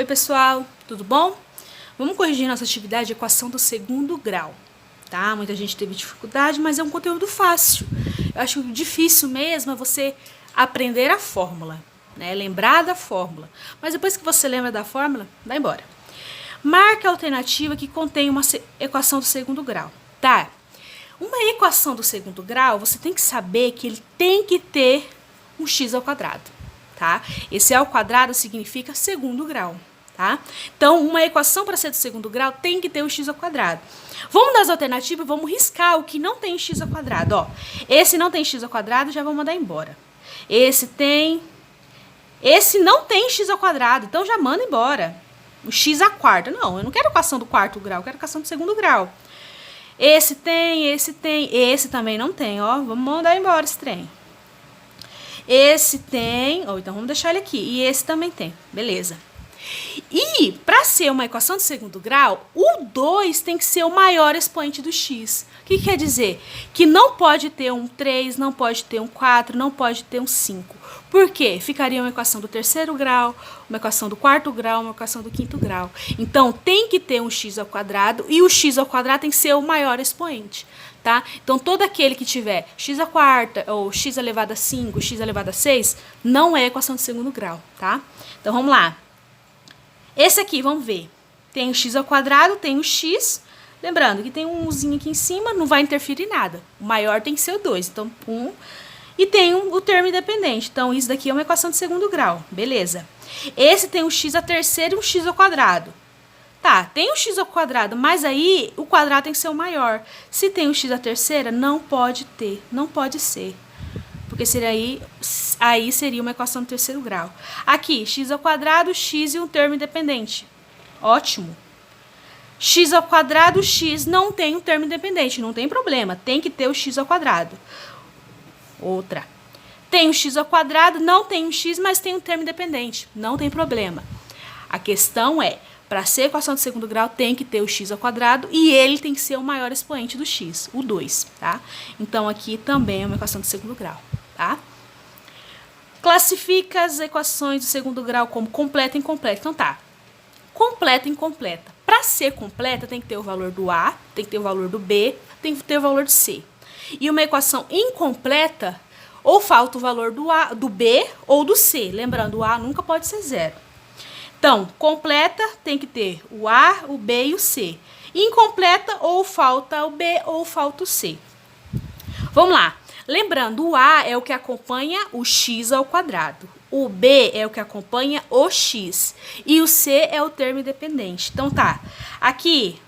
Oi pessoal, tudo bom? Vamos corrigir nossa atividade de equação do segundo grau, tá? Muita gente teve dificuldade, mas é um conteúdo fácil. Eu acho difícil mesmo é você aprender a fórmula, né? Lembrar da fórmula. Mas depois que você lembra da fórmula, vai embora. Marque a alternativa que contém uma equação do segundo grau, tá? Uma equação do segundo grau, você tem que saber que ele tem que ter um x ao quadrado, tá? Esse ao quadrado significa segundo grau. Tá? Então, uma equação para ser do segundo grau tem que ter o x ao quadrado. Vamos dar as alternativas e vamos riscar o que não tem x ao quadrado. Ó, esse não tem x ao quadrado, já vou mandar embora. Esse não tem x ao quadrado, então já manda embora. O x à quarta. Não, eu não quero equação do quarto grau, eu quero equação do segundo grau. Esse também não tem, ó. Vamos mandar embora esse trem. Esse tem, ó, então vamos deixar ele aqui. E esse também tem, beleza. E, para ser uma equação de segundo grau, o 2 tem que ser o maior expoente do x. O que quer dizer? Que não pode ter um 3, não pode ter um 4, não pode ter um 5. Por quê? Ficaria uma equação do terceiro grau, uma equação do quarto grau, uma equação do quinto grau. Então, tem que ter um x ao quadrado e o x ao quadrado tem que ser o maior expoente. Tá? Então, todo aquele que tiver x à quarta, ou x elevado a 5, x elevado a 6, não é equação de segundo grau. Tá? Então, vamos lá. Esse aqui, vamos ver. Tem o x ao quadrado, tem o x. Lembrando que tem um umzinho aqui em cima, não vai interferir em nada. O maior tem que ser o 2. Então, 1. E tem o termo independente. Então, isso daqui é uma equação de segundo grau. Beleza. Esse tem o x à terceira e um x ao quadrado. Tá, tem o x ao quadrado, mas aí o quadrado tem que ser o maior. Se tem o x à terceira, não pode ter. Não pode ser. Porque aí seria uma equação do terceiro grau. Aqui, x ao quadrado, x e um termo independente. Ótimo. X ao quadrado, x não tem um termo independente, não tem problema. Tem que ter o x ao quadrado. Outra. Tem o x ao quadrado, não tem um x, mas tem um termo independente. Não tem problema. A questão é, para ser equação de segundo grau, tem que ter o x ao quadrado e ele tem que ser o maior expoente do x, o 2, tá? Então, aqui também é uma equação de segundo grau. Tá? Classifica as equações do segundo grau como completa e incompleta. Então tá, completa e incompleta. Para ser completa tem que ter o valor do A, tem que ter o valor do B, tem que ter o valor do C. E uma equação incompleta, ou falta o valor do A, do B ou do C. Lembrando, o A nunca pode ser zero. Então, completa tem que ter o A, o B e o C. Incompleta, ou falta o B ou falta o C. Vamos lá. Lembrando, o A é o que acompanha o x ao quadrado. O B é o que acompanha o x. E o C é o termo independente. Então, tá. Aqui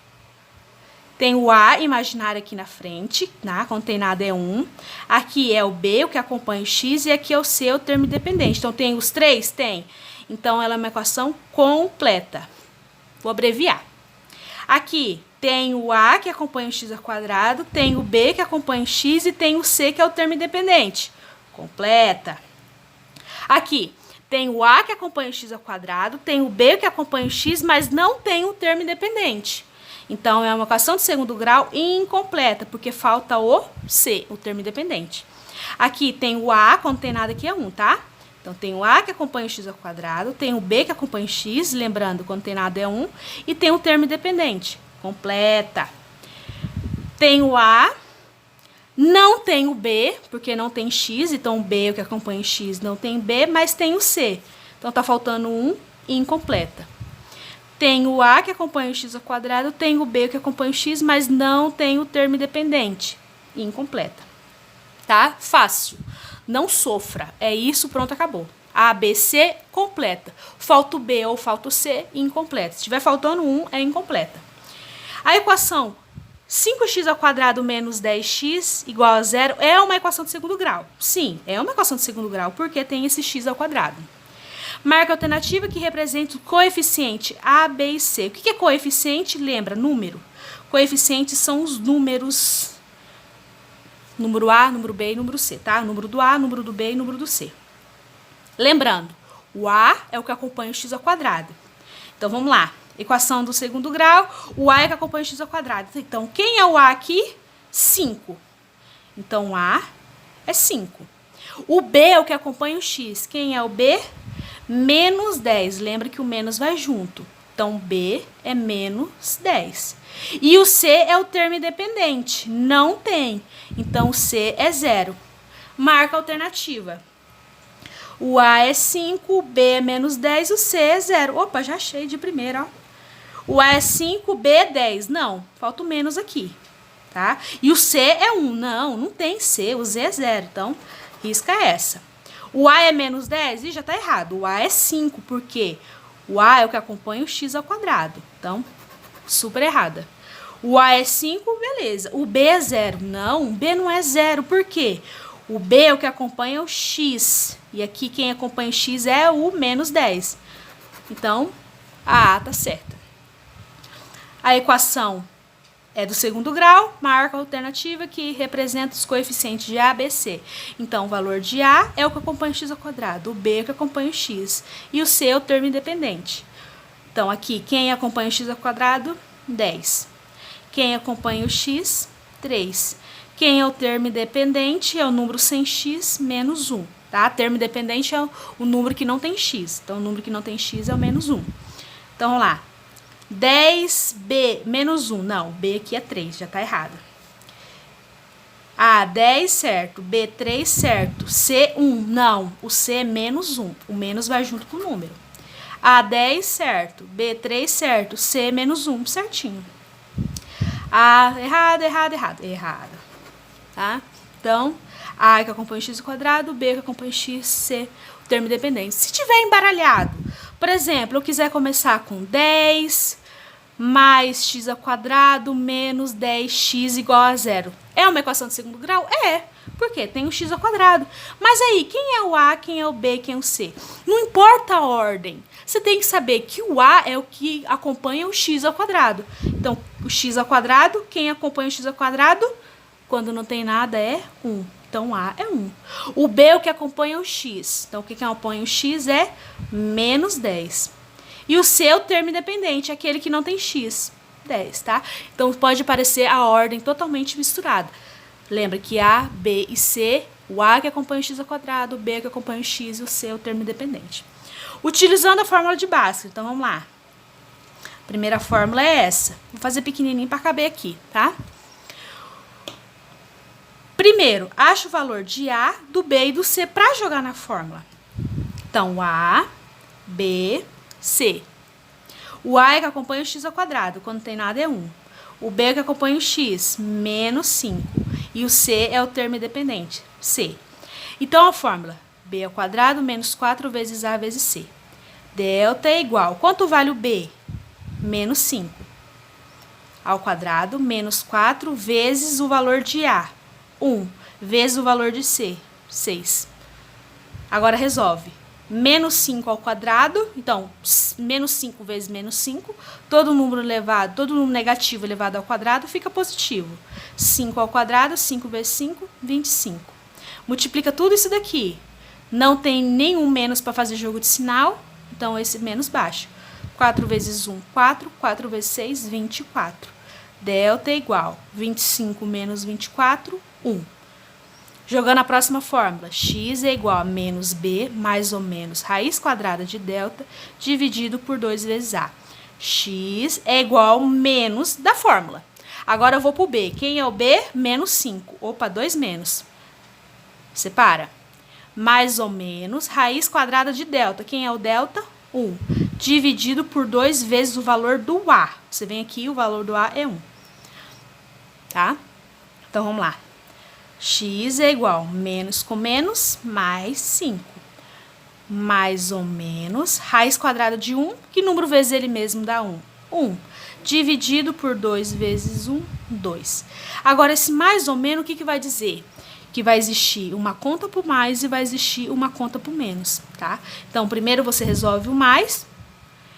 tem o A imaginário aqui na frente, tá? Quando tem nada é 1. Aqui é o B, o que acompanha o x. E aqui é o C, o termo independente. Então, tem os três? Tem. Então, ela é uma equação completa. Vou abreviar. Aqui tem o A que acompanha o x ao quadrado, tem o B que acompanha o x e tem o C que é o termo independente. Completa. Aqui tem o A que acompanha o x ao quadrado, tem o B que acompanha o x, mas não tem o termo independente. Então, é uma equação de segundo grau incompleta, porque falta o C, o termo independente. Aqui tem o A, quando tem nada aqui é 1, tá? Então, tem o A que acompanha o x ao quadrado, tem o B que acompanha o x, lembrando, quando tem nada é 1, e tem o termo independente. Completa. Tem o A, não tem o B, porque não tem x, então o B é o que acompanha o x, não tem B, mas tem o C. Então, tá faltando 1 e incompleta. Tem o A que acompanha o x ao quadrado, tem o B que acompanha o x, mas não tem o termo independente. Incompleta. Tá? Fácil. Não sofra. É isso, pronto, acabou. A, B, C, completa. Falta o B ou falta o C, incompleta. Se estiver faltando 1, é incompleta. A equação 5x ao quadrado menos 10x igual a 0 é uma equação de segundo grau. Sim, é uma equação de segundo grau, porque tem esse x ao quadrado. Marca a alternativa que representa o coeficiente A, B e C. O que é coeficiente? Lembra, número. Coeficientes são os números. Número A, número B e número C, tá? Número do A, número do B e número do C. Lembrando, o A é o que acompanha o x ao quadrado. Então, vamos lá. Equação do segundo grau, o A é que acompanha o x ao quadrado. Então, quem é o A aqui? 5. Então, o A é 5. O B é o que acompanha o x. Quem é o B? Menos 10. Lembra que o menos vai junto. Então, B é menos 10. E o C é o termo independente. Não tem. Então, o C é 0. Marca a alternativa. O A é 5, o B é menos 10, o C é 0. Opa, já achei de primeira, ó. O A é 5, o B é 10. Não, falta o menos aqui, tá? E o C é 1. Não, não tem C, o Z é 0. Então, risca essa. O A é menos 10? Ih, já tá errado. O A é 5, porque o A é o que acompanha o x ao quadrado. Então, super errada. O A é 5, beleza. O B é 0. Não, o B não é 0. Por quê? O B é o que acompanha o x. E aqui quem acompanha o x é o menos 10. Então, a A tá certa. A equação é do segundo grau, marca a alternativa que representa os coeficientes de A, B, C. Então, o valor de A é o que acompanha o x ao quadrado, o B é o que acompanha o x, e o C é o termo independente. Então, aqui, quem acompanha o x ao quadrado? 10. Quem acompanha o x? 3. Quem é o termo independente é o número sem x menos 1. Tá? Termo independente é o número que não tem x. Então, o número que não tem x é o menos 1. Então, vamos lá. 10B menos 1. Não, B aqui é 3, já tá errado. A, 10, certo. B, 3, certo. C, 1. Não, o C é menos 1. O menos vai junto com o número. A, 10, certo. B, 3, certo. C, menos 1, certinho. A, errado, errado, errado. Errado. Tá? Então, A é que acompanha o x ao quadrado, B é que acompanha o x, C, o termo independente. Se tiver embaralhado, por exemplo, eu quiser começar com 10 mais x ao quadrado menos 10x igual a 0. É uma equação de segundo grau? É. Por quê? Tem o x ao quadrado. Mas aí, quem é o A, quem é o B, quem é o C? Não importa a ordem. Você tem que saber que o A é o que acompanha o x ao quadrado. Então, o x ao quadrado, quem acompanha o x ao quadrado? Quando não tem nada é 1. Então, A é 1. O B é o que acompanha o x. Então, o que acompanha o x é menos 10. E o C é o termo independente, aquele que não tem x. 10, tá? Então, pode parecer a ordem totalmente misturada. Lembra que A, B e C, o A que acompanha o x ao quadrado, o B que acompanha o x e o C é o termo independente. Utilizando a fórmula de Bhaskara. Então, vamos lá. A primeira fórmula é essa. Vou fazer pequenininho para caber aqui, tá? Primeiro, acha o valor de A, do B e do C para jogar na fórmula. Então, A, B, C. O A é que acompanha o x ao quadrado, quando tem nada é 1. O B é que acompanha o x, menos 5. E o C é o termo independente, C. Então, a fórmula, B ao quadrado menos 4 vezes A vezes C. Delta é igual, quanto vale o B? Menos 5. Ao quadrado menos 4 vezes o valor de A. 1 vezes o valor de C, 6. Agora resolve. Menos 5 ao quadrado, então, menos 5 vezes menos 5, todo número negativo elevado ao quadrado fica positivo. 5 ao quadrado, 5 vezes 5, 25. Multiplica tudo isso daqui. Não tem nenhum menos para fazer jogo de sinal, então esse menos baixo. 4 vezes 1, 4, 4 vezes 6, 24. Delta é igual 25 menos 24, 1. Jogando a próxima fórmula, x é igual a menos b mais ou menos raiz quadrada de delta dividido por 2 vezes a. X é igual ao menos da fórmula. Agora eu vou para o b. Quem é o b? Menos 5. Opa, 2 menos. Separa. Mais ou menos raiz quadrada de delta. Quem é o delta? 1. Dividido por 2 vezes o valor do a. Você vem aqui, o valor do a é 1. Tá? Então, vamos lá. X é igual a menos com menos, mais 5. Mais ou menos, raiz quadrada de 1, que número vezes ele mesmo dá 1? 1. Dividido por 2 vezes 1, 2. Agora, esse mais ou menos, o que vai dizer? Que vai existir uma conta por mais e vai existir uma conta por menos, tá? Então, primeiro você resolve o mais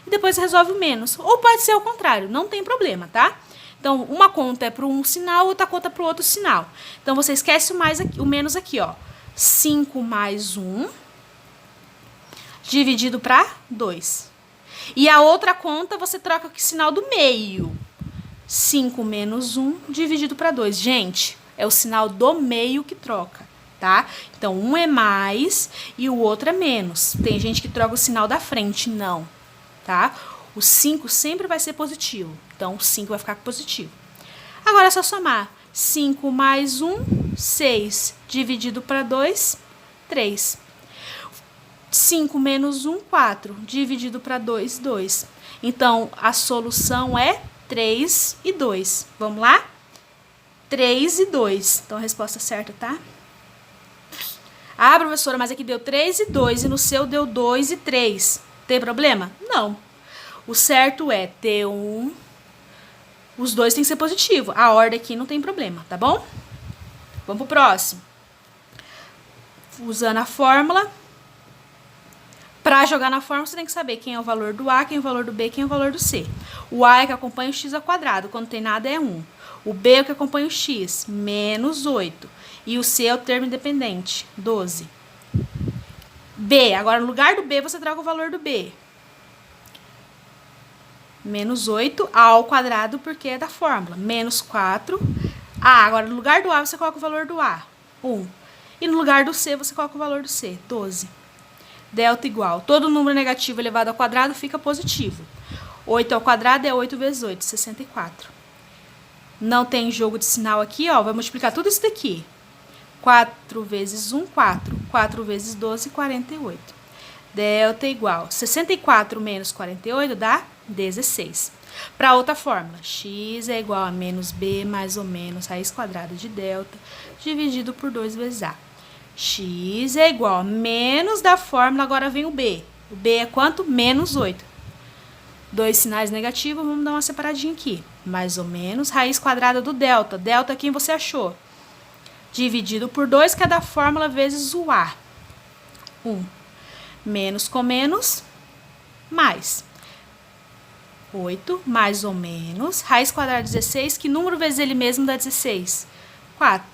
e depois resolve o menos. Ou pode ser ao contrário, não tem problema, tá? Então, uma conta é para um sinal, outra conta é para o outro sinal. Então, você esquece o mais aqui, o menos aqui, ó. 5 mais 1 dividido para 2. E a outra conta você troca com o sinal do meio. 5 menos 1 dividido para 2. Gente, é o sinal do meio que troca, tá? Então, um é mais e o outro é menos. Tem gente que troca o sinal da frente, não, tá? O 5 sempre vai ser positivo, então o 5 vai ficar positivo. Agora é só somar. 5 mais 1, 6, dividido para 2, 3. 5 menos 1, 4, dividido para 2, 2. Então, a solução é 3 e 2. Vamos lá? 3 e 2. Então, a resposta certa, tá? Ah, professora, mas aqui deu 3 e 2 e no seu deu 2 e 3. Tem problema? Não. O certo é ter um... Os dois têm que ser positivo. A ordem aqui não tem problema, tá bom? Vamos pro próximo. Usando a fórmula. Para jogar na fórmula, você tem que saber quem é o valor do A, quem é o valor do B, quem é o valor do C. O A é que acompanha o x ao quadrado. Quando tem nada é 1. O B é o que acompanha o x, menos 8. E o C é o termo independente, 12. B, agora no lugar do B, você troca o valor do B. Menos 8 ao quadrado, porque é da fórmula. Menos 4. Agora no lugar do A, você coloca o valor do A, 1. E no lugar do C, você coloca o valor do C, 12. Delta igual. Todo número negativo elevado ao quadrado fica positivo. 8 ao quadrado é 8 vezes 8, 64. Não tem jogo de sinal aqui, ó. Vai multiplicar tudo isso daqui. 4 vezes 1, 4. 4 vezes 12, 48. Delta igual. 64 menos 48 dá 16. Para outra fórmula, x é igual a menos b mais ou menos raiz quadrada de delta dividido por 2 vezes a. X é igual a menos da fórmula, agora vem o b. O b é quanto? Menos 8. Dois sinais negativos, vamos dar uma separadinha aqui. Mais ou menos raiz quadrada do delta. Delta quem você achou? Dividido por 2, que é da fórmula vezes o a. 1. Menos com menos, mais. 8, mais ou menos, raiz quadrada de 16, que número vezes ele mesmo dá 16? 4.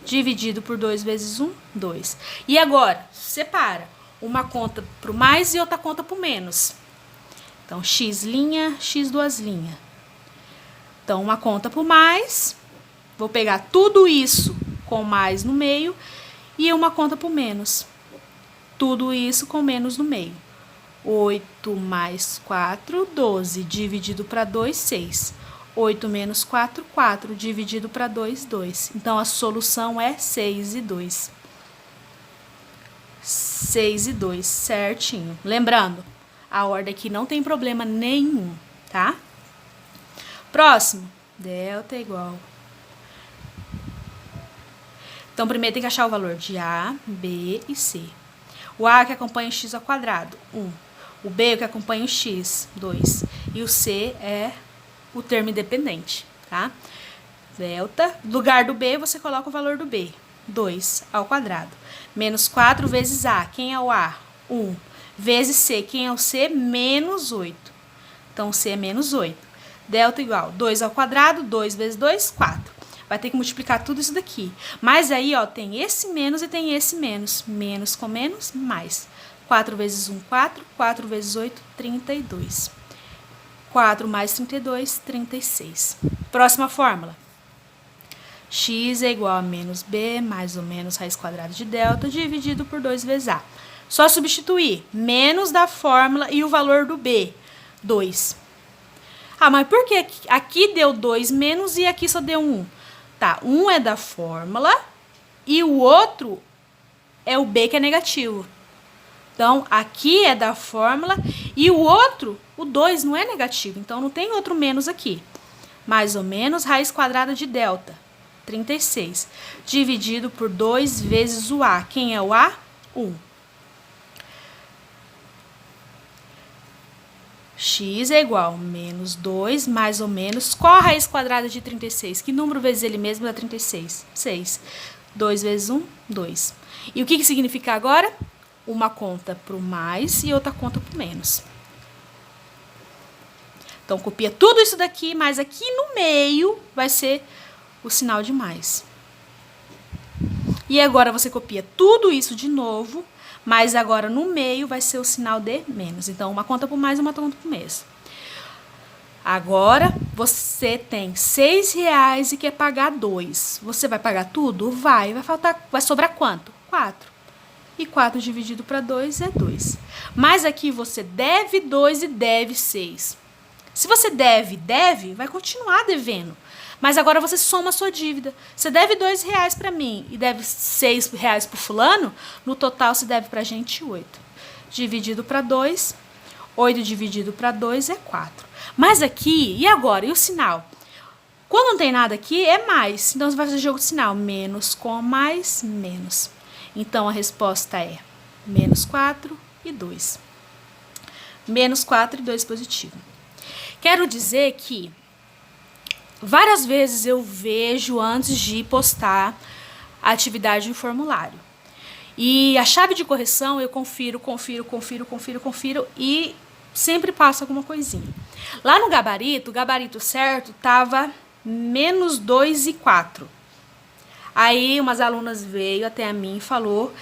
Dividido por 2 vezes 1, 2. E agora, separa. Uma conta para o mais e outra conta para o menos. Então, x', x duas linhas. Então, uma conta para o mais. Vou pegar tudo isso com mais no meio. E uma conta para o menos. Tudo isso com menos no meio. 8 mais 4, 12. Dividido para 2, 6. 8 menos 4, 4. Dividido para 2, 2. Então, a solução é 6 e 2. 6 e 2, certinho. Lembrando, a ordem aqui não tem problema nenhum, tá? Próximo. Delta é igual. Então, primeiro tem que achar o valor de A, B e C. O A que acompanha o x ao quadrado, 1. O B que acompanha o x, 2. E o C é o termo independente, tá? Delta. No lugar do B, você coloca o valor do B, 2 ao quadrado. Menos 4 vezes A. Quem é o A? 1. Vezes C. Quem é o C? Menos 8. Então, C é menos 8. Delta igual 2 ao quadrado, 2 vezes 2, 4. Vai ter que multiplicar tudo isso daqui. Mas aí, ó, tem esse menos e tem esse menos. Menos com menos, mais. 4 vezes 1, 4. 4 vezes 8, 32. 4 mais 32, 36. Próxima fórmula. X é igual a menos b, mais ou menos raiz quadrada de delta, dividido por 2 vezes a. Só substituir menos da fórmula e o valor do b, 2. Ah, mas por que aqui deu 2 menos e aqui só deu 1? Tá, um é da fórmula e o outro é o b que é negativo. Então, aqui é da fórmula e o outro, o 2, não é negativo. Então, não tem outro menos aqui. Mais ou menos raiz quadrada de delta, 36. Dividido por 2 vezes o a. Quem é o a? 1. X é igual a menos 2, mais ou menos. Qual a raiz quadrada de 36? Que número vezes ele mesmo dá 36? 6. 2 vezes 1, 2. E o que significa agora? Uma conta para o mais e outra conta para o menos. Então, copia tudo isso daqui, mas aqui no meio vai ser o sinal de mais. E agora você copia tudo isso de novo, mas agora no meio vai ser o sinal de menos. Então, uma conta para o mais e uma conta para o menos. Agora, Você tem R$6 e quer pagar 2. Você vai pagar tudo? Vai sobrar quanto? 4. E 4 dividido para 2 é 2. Mas aqui você deve 2 e deve 6. Se você deve, vai continuar devendo. Mas agora você soma a sua dívida. Você deve R$2 para mim e deve R$6 para o fulano, no total se deve para a gente 8. Dividido para 2, 8 dividido para 2 é 4. Mas aqui, e agora? E o sinal? Quando não tem nada aqui, é mais. Então, você vai fazer jogo de sinal. Menos com mais, menos. Então, a resposta é menos 4 e 2. Menos 4 e 2 positivo. Quero dizer que várias vezes eu vejo antes de postar a atividade no formulário. E a chave de correção eu confiro e sempre passa alguma coisinha. Lá no gabarito, o gabarito certo estava menos 2 e 4. Aí umas alunas veio até a mim e falou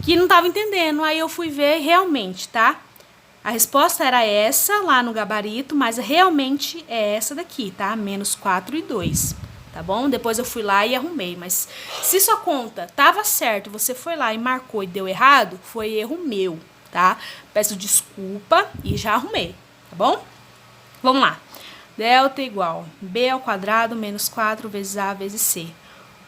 que não estava entendendo. Aí eu fui ver realmente, tá? A resposta era essa lá no gabarito, mas realmente é essa daqui, tá? Menos 4 e 2, tá bom? Depois eu fui lá e arrumei, mas se sua conta tava certo, você foi lá e marcou e deu errado, foi erro meu, tá? Peço desculpa e já arrumei, tá bom? Vamos lá. Delta igual b ao quadrado menos 4 vezes a vezes c.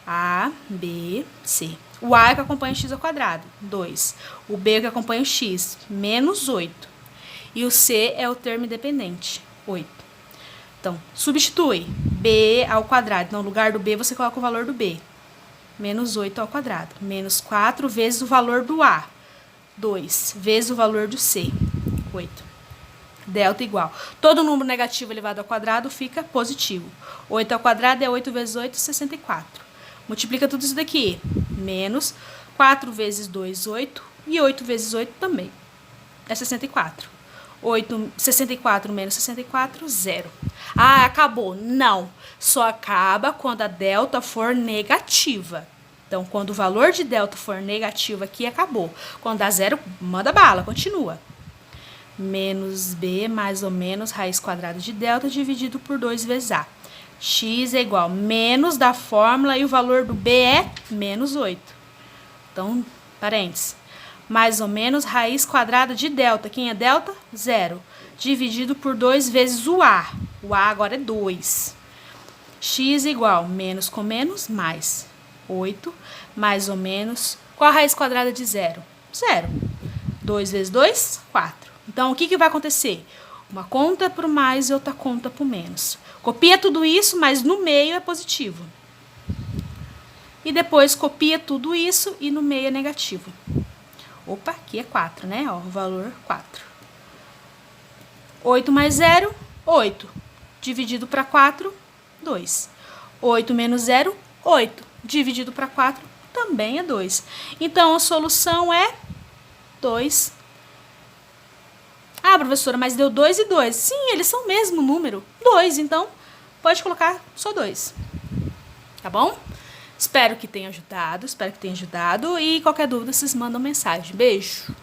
A, B, C. O A é que acompanha o x ao quadrado, 2. O B é que acompanha o x, menos 8. E o C é o termo independente, 8. Então, substitui B ao quadrado. No lugar do B, você coloca o valor do B. Menos 8 ao quadrado. Menos 4 vezes o valor do A. 2 vezes o valor do C, 8. Delta igual. Todo número negativo elevado ao quadrado fica positivo. 8 ao quadrado é 8 vezes 8, 64. Multiplica tudo isso daqui. Menos 4 vezes 2, 8. E 8 vezes 8 também. É 64. 64 menos 64, 0. Ah, acabou. Não. Só acaba quando a delta for negativa. Então, quando o valor de delta for negativo aqui, acabou. Quando dá 0, manda bala. Continua. Menos b mais ou menos raiz quadrada de delta dividido por 2 vezes a. X é igual a menos da fórmula e o valor do b é menos 8. Então, parênteses. Mais ou menos raiz quadrada de delta. Quem é delta? 0. Dividido por 2 vezes o a. O a agora é 2. X é igual a menos com menos, mais 8. Mais ou menos. Qual a raiz quadrada de 0? 0. 2 vezes 2, 4. Então, o que vai acontecer? Uma conta para o mais e outra conta para o menos. Copia tudo isso, mas no meio é positivo. E depois copia tudo isso e no meio é negativo. Opa, aqui é 4, né? Ó, o valor 4. 8 mais 0, 8. Dividido para 4, 2. 8 menos 0, 8. Dividido para 4, também é 2. Então, a solução é 2. Ah, professora, mas deu 2 e 2. Sim, eles são o mesmo número. 2, então pode colocar só 2. Tá bom? Espero que tenha ajudado. E qualquer dúvida, vocês mandam mensagem. Beijo!